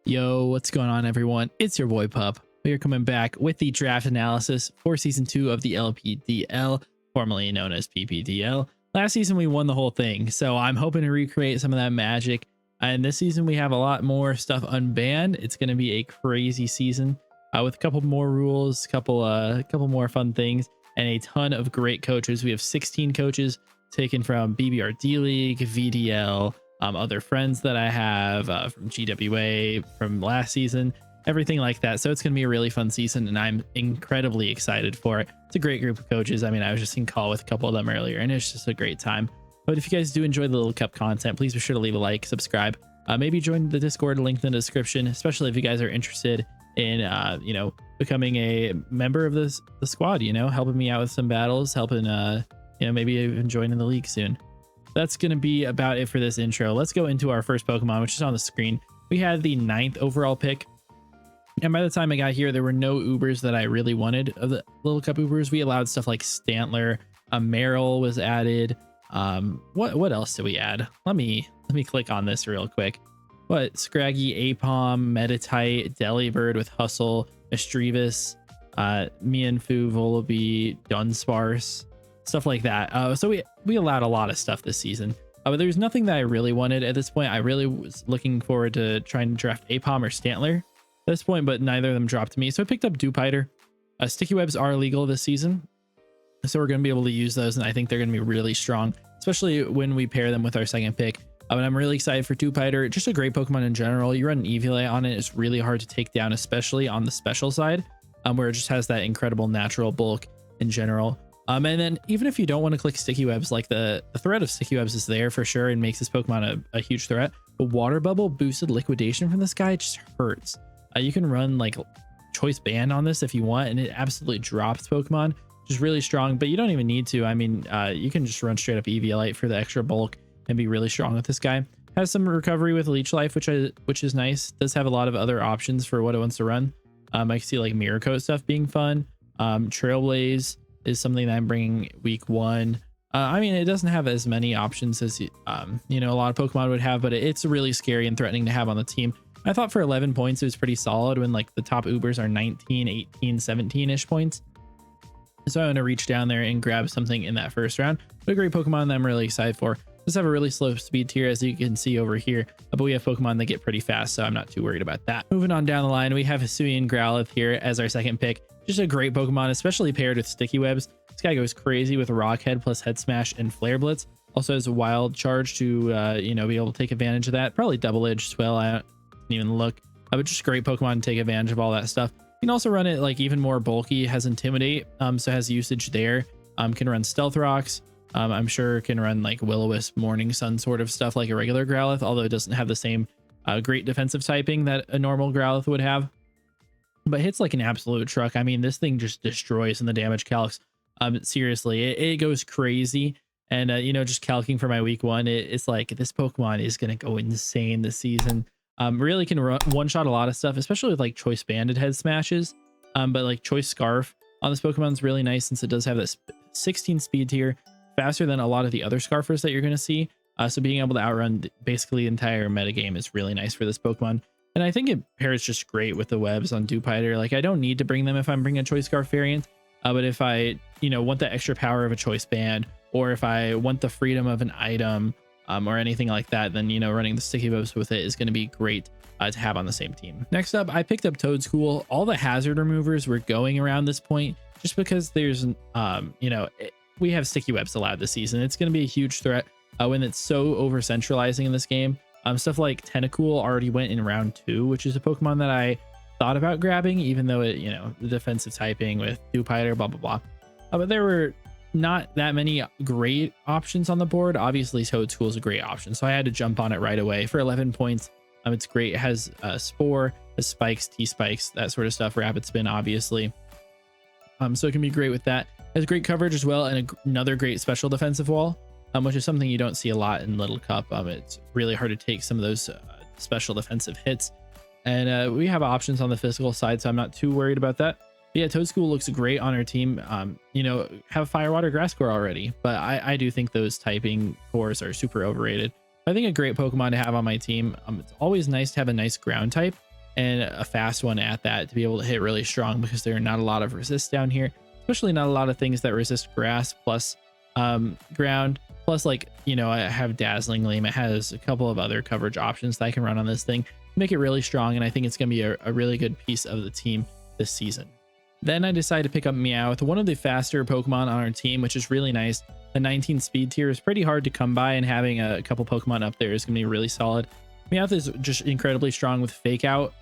Yo, what's going on, everyone? It's your boy Pup. We are coming back with the draft analysis for season 2 of the LPDL, formerly known as PPDL. Last season we won the whole thing, so I'm hoping to recreate some of that magic. And this season we have a lot more stuff unbanned. It's going to be a crazy season with a couple more rules, couple more fun things, and a ton of great coaches. We have 16 coaches taken from BBRD League, VDL, other friends that I have from GWA from last season, everything like that. So it's going to be a really fun season, and I'm incredibly excited for it. It's a great group of coaches. I mean, I was just in call with a couple of them earlier, and it's just a great time. But if you guys do enjoy the LiliPup content, please be sure to leave a like, subscribe, maybe join the Discord, link in the description, especially if you guys are interested in, becoming a member of the squad, helping me out with some battles, helping, maybe even joining the league soon. That's going to be about it for this intro. Let's go into our first Pokemon, which is on the screen. We had the 9th overall pick. And by the time I got here, there were no Ubers that I really wanted of the LiliPup Ubers. We allowed stuff like Stantler, Meryl was added. What else did we add? Let me click on this real quick. What? Scraggy, Apom, Meditite, Delibird with Hustle, Misdreavus, Mienfoo, Volibee, Dunsparce, stuff like that. So we allowed a lot of stuff this season. But there's nothing that I really wanted at this point. I really was looking forward to trying to draft Apom or Stantler at this point, but neither of them dropped to me. So I picked up Dewpider. Sticky webs are illegal this season, so we're going to be able to use those, and I think they're going to be really strong, especially when we pair them with our second pick. And I'm really excited for Dewpider. Just a great Pokemon in general. You run an Eviolite on it, it's really hard to take down, especially on the special side, where it just has that incredible natural bulk in general. And then even if you don't want to click sticky webs, like the threat of sticky webs is there for sure and makes this Pokemon a huge threat. But water bubble boosted liquidation from this guy just hurts. You can run like choice band on this if you want, and it absolutely drops Pokemon, which is really strong. But you don't even need to. I mean, you can just run straight up Eviolite for the extra bulk and be really strong with this guy. Has some recovery with Leech Life, which is nice. Does have a lot of other options for what it wants to run. I see like Mirror Coat stuff being fun. Trailblaze is something that I'm bringing week 1. I mean, it doesn't have as many options as a lot of Pokemon would have, but it's really scary and threatening to have on the team. I thought for 11 points it was pretty solid when like the top Ubers are 19, 18, 17-ish points. So I'm going to reach down there and grab something in that first round. But a great Pokemon that I'm really excited for. Does have a really slow speed tier, as you can see over here, but we have Pokemon that get pretty fast, so I'm not too worried about that. Moving on down the line, we have Hisuian Growlithe here as our second pick. Just a great Pokemon, especially paired with Sticky Webs. This guy goes crazy with Rock Head plus Head Smash and Flare Blitz. Also has a Wild Charge to be able to take advantage of that. Probably Double Edge Swell. I didn't even look. But just a great Pokemon to take advantage of all that stuff. You can also run it like even more bulky. Has Intimidate, so has usage there. Can run Stealth Rocks. I'm sure can run like Will-O-Wisp, Morning Sun sort of stuff like a regular Growlithe, although it doesn't have the same great defensive typing that a normal Growlithe would have. But hits like an absolute truck. I mean, this thing just destroys in the damage calcs. Seriously, it goes crazy. And just calcing for my week 1, it's like this Pokemon is gonna go insane this season. Really can one-shot a lot of stuff, especially with like Choice Banded Head Smashes. But like Choice Scarf on this Pokemon is really nice since it does have this 16 speed tier, faster than a lot of the other Scarfers that you're going to see. So being able to outrun basically the entire metagame is really nice for this Pokemon. And I think it pairs just great with the webs on Dewpider. Like I don't need to bring them if I'm bringing a Choice Scarf variant. But if I, want the extra power of a Choice Band, or if I want the freedom of an item, or anything like that, then running the Sticky Webs with it is going to be great to have on the same team. Next up, I picked up Toedscool. All the hazard removers were going around this point just because there's we have Sticky Webs allowed this season. It's going to be a huge threat when it's so over centralizing in this game. Stuff like Tentacool already went in round 2, which is a Pokemon that I thought about grabbing, even though it the defensive typing with Dewpider, blah blah blah. But there were not that many great options on the board. Obviously Toedscool is a great option, so I had to jump on it right away for 11 points. It's great. It has Spore, has Spikes, T-Spikes, that sort of stuff, Rapid Spin obviously. So it can be great with that. It has great coverage as well, and another great special defensive wall, which is something you don't see a lot in LiliPup. It's really hard to take some of those special defensive hits, and we have options on the physical side, so I'm not too worried about that. But yeah, Toedscool looks great on our team. Have Firewater Grass Core already, but I do think those typing cores are super overrated. I think a great Pokemon to have on my team. It's always nice to have a nice ground type, and a fast one at that to be able to hit really strong, because there are not a lot of resists down here, especially not a lot of things that resist grass plus ground. Plus, like, you know, I have Dazzling Gleam. It has a couple of other coverage options that I can run on this thing, make it really strong, and I think it's going to be a really good piece of the team this season. Then I decided to pick up Meowth, one of the faster Pokemon on our team, which is really nice. The 19 speed tier is pretty hard to come by, and having a couple Pokemon up there is going to be really solid. Meowth is just incredibly strong with Fake Out.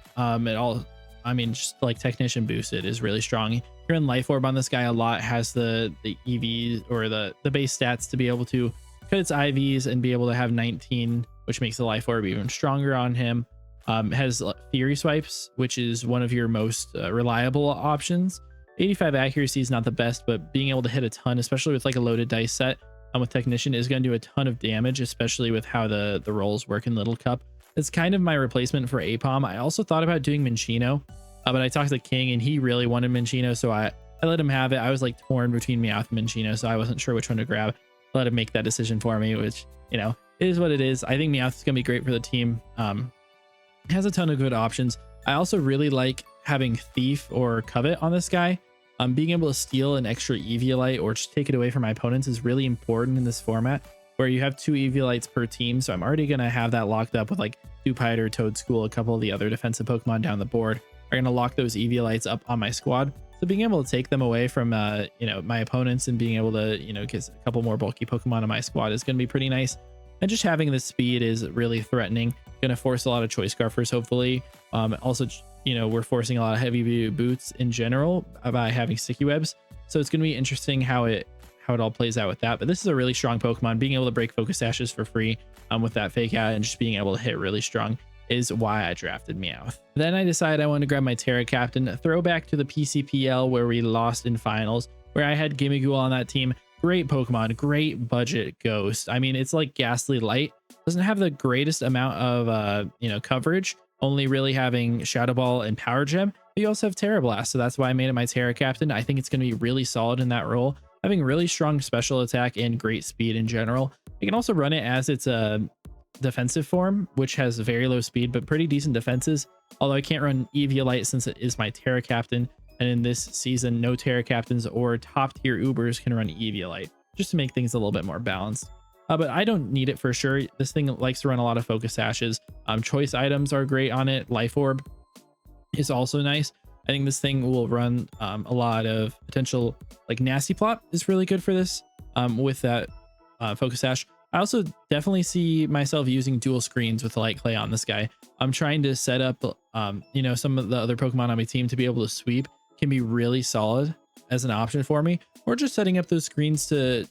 Just like Technician boosted is really strong. You're in Life Orb on this guy a lot, has the EV or the base stats to be able to cut its IVs and be able to have 19, which makes the Life Orb even stronger on him. Has Theory Swipes, which is one of your most reliable options. 85 accuracy is not the best, but being able to hit a ton, especially with like a loaded dice set with Technician, is going to do a ton of damage, especially with how the rolls work in Little Cup. It's kind of my replacement for Apom. I also thought about doing Minccino, but I talked to King and he really wanted Minccino, so I let him have it. I was like torn between Meowth and Minccino, so I wasn't sure which one to grab. I let him make that decision for me, which, you know, it is what it is. I think Meowth is going to be great for the team. It has a ton of good options. I also really like having Thief or Covet on this guy. Being able to steal an extra Eviolite or just take it away from my opponents is really important in this format, where you have 2 Eviolites per team. So I'm already going to have that locked up with like Dewpider, Toadscool, a couple of the other defensive Pokemon down the board are going to lock those Eviolites up on my squad. So being able to take them away from, my opponents and being able to, get a couple more bulky Pokemon on my squad is going to be pretty nice. And just having this speed is really threatening. Going to force a lot of Choice Scarfers, hopefully. Also, we're forcing a lot of heavy boots in general by having Sticky Webs. So it's going to be interesting how it all plays out with that. But this is a really strong Pokemon. Being able to break Focus Sashes for free with that Fake Out and just being able to hit really strong is why I drafted Meowth. Then I decided I wanted to grab my Terra Captain, throwback to the PCPL where we lost in finals, where I had Gimmighoul on that team. Great Pokemon, great budget ghost. I mean, it's like Ghastly Light. Doesn't have the greatest amount of coverage, only really having Shadow Ball and Power Gem. But you also have Terra Blast, so that's why I made it my Terra Captain. I think it's going to be really solid in that role, having really strong special attack and great speed in general. You can also run it as its defensive form, which has very low speed but pretty decent defenses, although I can't run Eviolite since it is my Terra Captain, and in this season no Terra Captains or top tier Ubers can run Eviolite, just to make things a little bit more balanced. But I don't need it for sure. This thing likes to run a lot of Focus Sashes. Choice items are great on it. Life Orb is also nice. I think this thing will run a lot of potential, like Nasty Plot is really good for this with that Focus Sash. I also definitely see myself using dual screens with Light Clay on this guy. I'm trying to set up, some of the other Pokemon on my team to be able to sweep can be really solid as an option for me, or just setting up those screens to,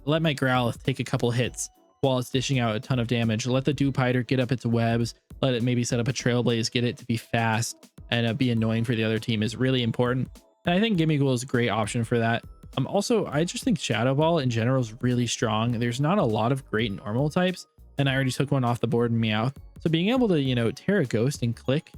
let my Growlithe take a couple hits while it's dishing out a ton of damage. Let the Dewpider get up its webs, let it maybe set up a Trailblaze, get it to be fast and be annoying for the other team is really important. And I think Gimmighoul is a great option for that. Also, I just think Shadow Ball in general is really strong. There's not a lot of great normal types, and I already took one off the board in Meowth. So being able to, Terra Ghost and click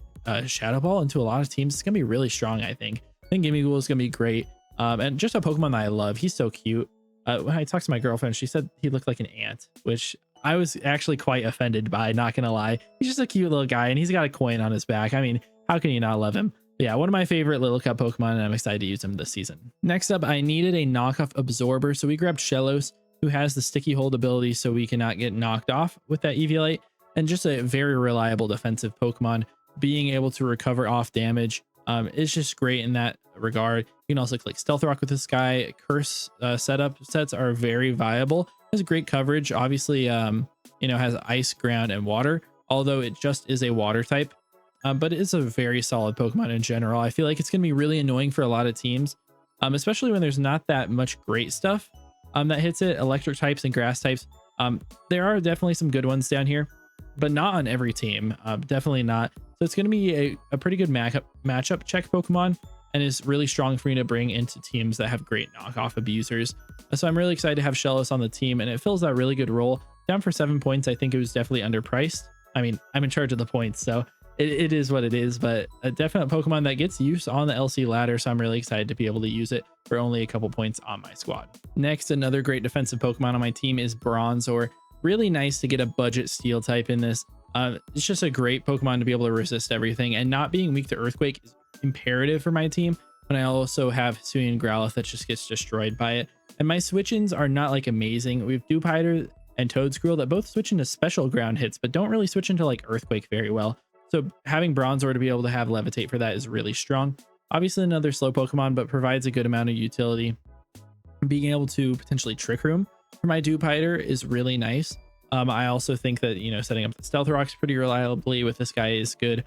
Shadow Ball into a lot of teams is going to be really strong, I think. I think Gimmighoul is going to be great. And just a Pokemon that I love. He's so cute. When I talked to my girlfriend, she said he looked like an ant, which I was actually quite offended by, not going to lie. He's just a cute little guy, and he's got a coin on his back. I mean, how can you not love him? Yeah, one of my favorite Little Cup Pokemon, and I'm excited to use him this season. Next up, I needed a knockoff Absorber, so we grabbed Shellos, who has the Sticky Hold ability so we cannot get knocked off with that Eviolite, and just a very reliable defensive Pokemon. Being able to recover off damage is just great in that regard. You can also click Stealth Rock with this guy. Curse sets are very viable. Has great coverage. Obviously, has Ice, Ground, and Water, although it just is a Water type. But it is a very solid Pokemon in general. I feel like it's going to be really annoying for a lot of teams, especially when there's not that much great stuff that hits it. Electric types and grass types. There are definitely some good ones down here, but not on every team. Definitely not. So it's going to be a pretty good matchup check Pokemon, and is really strong for me to bring into teams that have great knockoff abusers. So I'm really excited to have Shellos on the team, and it fills that really good role. Down for 7 points, I think it was definitely underpriced. I mean, I'm in charge of the points, so it is what it is, but a definite Pokemon that gets use on the LC ladder, so I'm really excited to be able to use it for only a couple points on my squad. Next, another great defensive Pokemon on my team is Bronzor. Really nice to get a budget steel type in this. It's just a great Pokemon to be able to resist everything, and not being weak to Earthquake is imperative for my team. But I also have Hisuian Growlithe that just gets destroyed by it. And my switch-ins are not like amazing. We have Dewpider and Toedsquirrel that both switch into special ground hits, but don't really switch into like Earthquake very well. So having Bronzor to be able to have Levitate for that is really strong. Obviously another slow Pokemon, but provides a good amount of utility. Being able to potentially Trick Room for my Dewpider is really nice. I also think that, you know, setting up the Stealth Rocks pretty reliably with this guy is good.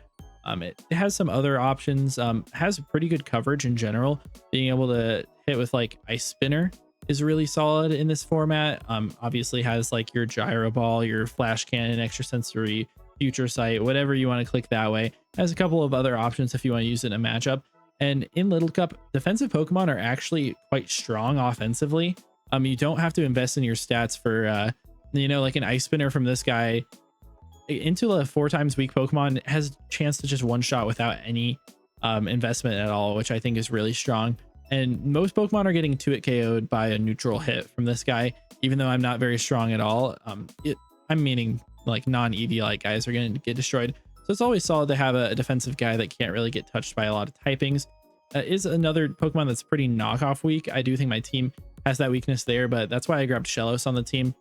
It has some other options, has pretty good coverage in general. Being able to hit with like Ice Spinner is really solid in this format. Obviously has like your Gyro Ball, your Flash Cannon, Extrasensory, Future Sight, whatever you want to click that way. Has a couple of other options if you want to use it in a matchup. And in Little Cup, defensive Pokemon are actually quite strong offensively. You don't have to invest in your stats for, you know, like an Ice Spinner from this guy into a 4 times weak Pokemon has a chance to just one shot without any investment at all, which I think is really strong. And most Pokemon are getting 2-hit KO'd by a neutral hit from this guy, even though I'm not very strong at all. I'm meaning like non-Eevee-like guys are going to get destroyed. So it's always solid to have a defensive guy that can't really get touched by a lot of typings. Is another Pokemon that's pretty knockoff weak. I do think my team has that weakness there, but that's why I grabbed Shellos on the team.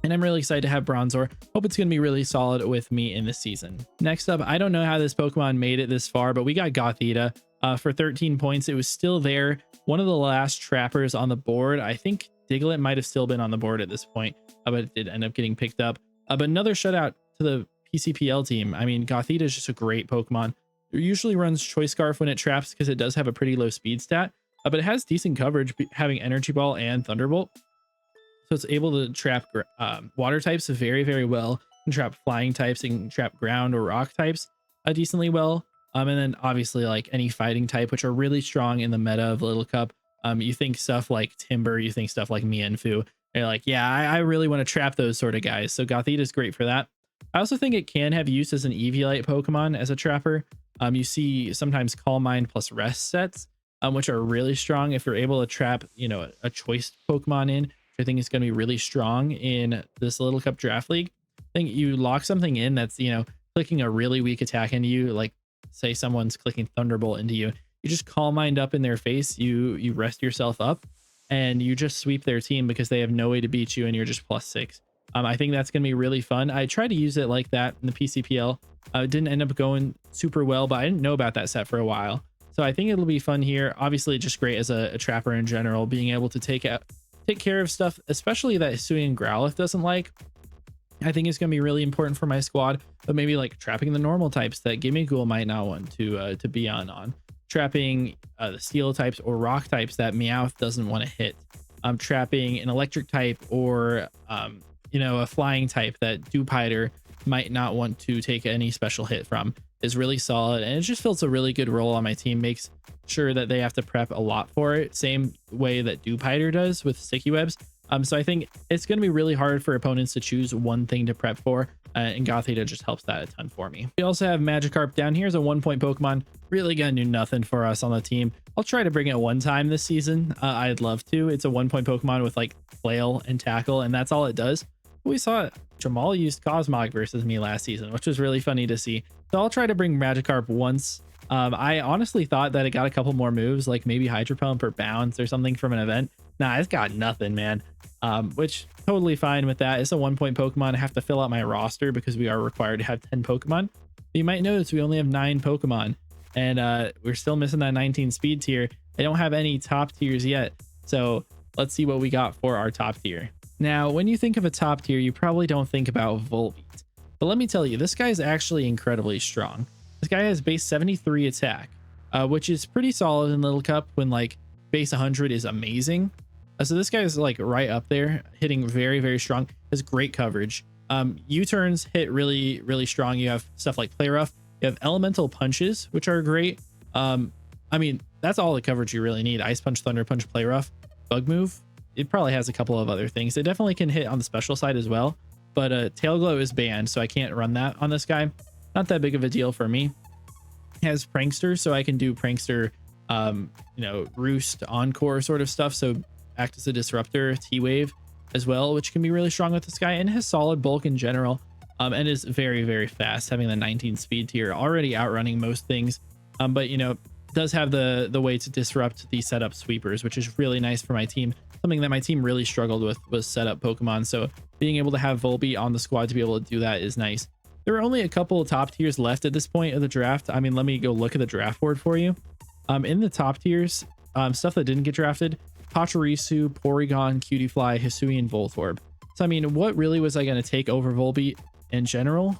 And I'm really excited to have Bronzor. Hope it's going to be really solid with me in this season. Next up, I don't know how this Pokemon made it this far, but we got Gothita for 13 points. It was still there. One of the last trappers on the board. I think Diglett might have still been on the board at this point, but it did end up getting picked up. But another shutout to the PCPL team. I mean, Gothita is just a great Pokemon. It usually runs Choice Scarf when it traps because it does have a pretty low speed stat, but it has decent coverage having Energy Ball and Thunderbolt. So it's able to trap water types very, very well, and trap flying types, and trap ground or rock types decently well. And then obviously like any fighting type, which are really strong in the meta of Little Cup. You think stuff like Timber, you think stuff like Mienfoo. They're like, yeah, I really want to trap those sort of guys. So Gothita is great for that. I also think it can have use as an Eviolite Pokemon as a trapper. You see sometimes Calm Mind plus Rest sets, which are really strong if you're able to trap, you know, a choice Pokemon in. I think is going to be really strong in this Little Cup Draft League. I think you lock something in that's, you know, clicking a really weak attack into you, like say someone's clicking Thunderbolt into you. You just Calm Mind up in their face, you rest yourself up, and you just sweep their team because they have no way to beat you and you're just +6. I think that's going to be really fun. I tried to use it like that in the PCPL. It didn't end up going super well, but I didn't know about that set for a while. So I think it'll be fun here. Obviously, just great as a trapper in general, being able to take care of stuff, especially that Hisuian Growlithe doesn't like. I think it's going to be really important for my squad, but maybe like trapping the normal types that Gimmighoul might not want to be on. Trapping the steel types or rock types that Meowth doesn't want to hit. Trapping an electric type or you know, a flying type that Dewpider might not want to take any special hit from is really solid, and it just fills a really good role on my team. Makes sure that they have to prep a lot for it, same way that Dewpider does with Sticky Webs. So I think it's going to be really hard for opponents to choose one thing to prep for, and Gothita just helps that a ton for me. We also have Magikarp down here as a 1-point Pokemon. Really gonna do nothing for us on the team. I'll try to bring it one time this season. I'd love to. It's a 1-point Pokemon with like Flail and Tackle, and that's all it does. We saw Jamal used Cosmog versus me last season, which was really funny to see. So I'll try to bring Magikarp once. I honestly thought that it got a couple more moves, like maybe Hydro Pump or Bounce or something from an event. Nah, it's got nothing, man. Which totally fine with that. It's a 1-point Pokemon. I have to fill out my roster because we are required to have 10 Pokemon. But you might notice we only have 9 Pokemon, and we're still missing that 19 speed tier. I don't have any top tiers yet. So let's see what we got for our top tier. Now, when you think of a top tier, you probably don't think about Volbeat. But let me tell you, this guy is actually incredibly strong. This guy has base 73 attack, which is pretty solid in Little Cup when like base 100 is amazing. So this guy is like right up there, hitting very, very strong. Has great coverage. U-turns hit really, really strong. You have stuff like Play Rough. You have Elemental Punches, which are great. I mean, that's all the coverage you really need. Ice Punch, Thunder Punch, Play Rough, Bug Move. It probably has a couple of other things. It definitely can hit on the special side as well, but Tail Glow is banned, so I can't run that on this guy. Not that big of a deal for me. It has Prankster, so I can do Prankster, you know, Roost, Encore sort of stuff. So act as a disruptor, T-Wave as well, which can be really strong with this guy, and has solid bulk in general. and is very, very fast, having the 19 speed tier, already outrunning most things. But you know, does have the way to disrupt the setup sweepers, which is really nice for my team. Something that my team really struggled with was setup Pokemon. So being able to have Volbeat on the squad to be able to do that is nice. There are only a couple of top tiers left at this point of the draft. I mean, let me go look at the draft board for you. In the top tiers, stuff that didn't get drafted: Pachirisu, Porygon, Cutiefly, Hisui, and Voltorb. So I mean, what really was I going to take over Volbeat in general?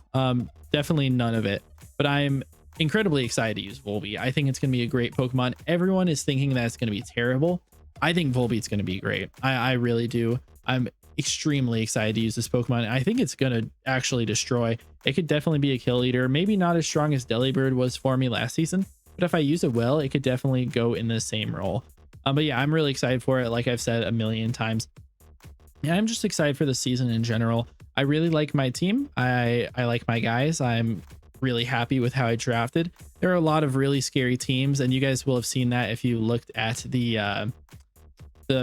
Definitely none of it. But I'm incredibly excited to use Volbeat. I think it's going to be a great Pokemon. Everyone is thinking that it's going to be terrible. I think Volbeat's going to be great. I really do. I'm extremely excited to use this Pokemon. I think it's going to actually destroy. It could definitely be a kill eater. Maybe not as strong as Delibird was for me last season, but if I use it well, it could definitely go in the same role. But yeah, I'm really excited for it. Like I've said a million times. Yeah, I'm just excited for the season in general. I really like my team. I like my guys. I'm really happy with how I drafted. There are a lot of really scary teams, and you guys will have seen that if you looked at the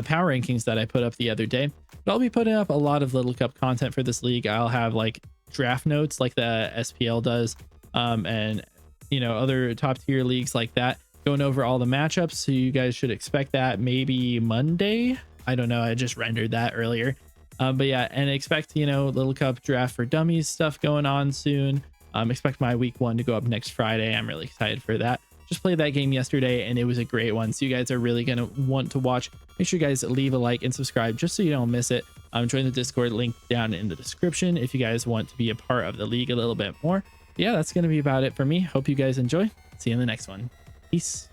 power rankings that I put up the other day. But I'll be putting up a lot of LiliCup content for this league. I'll have like draft notes like the SPL does, and you know, other top tier leagues like that, going over all the matchups. So you guys should expect that maybe Monday. I don't know, I just rendered that earlier. But yeah, and expect, you know, LiliCup Draft for Dummies stuff going on soon. Expect my week 1 to go up next Friday. I'm really excited for that. Just played that game yesterday and it was a great one. So you guys are really going to want to watch. Make sure you guys leave a like and subscribe just so you don't miss it. Join the Discord link down in the description if you guys want to be a part of the league a little bit more. Yeah, that's going to be about it for me. Hope you guys enjoy. See you in the next one. Peace.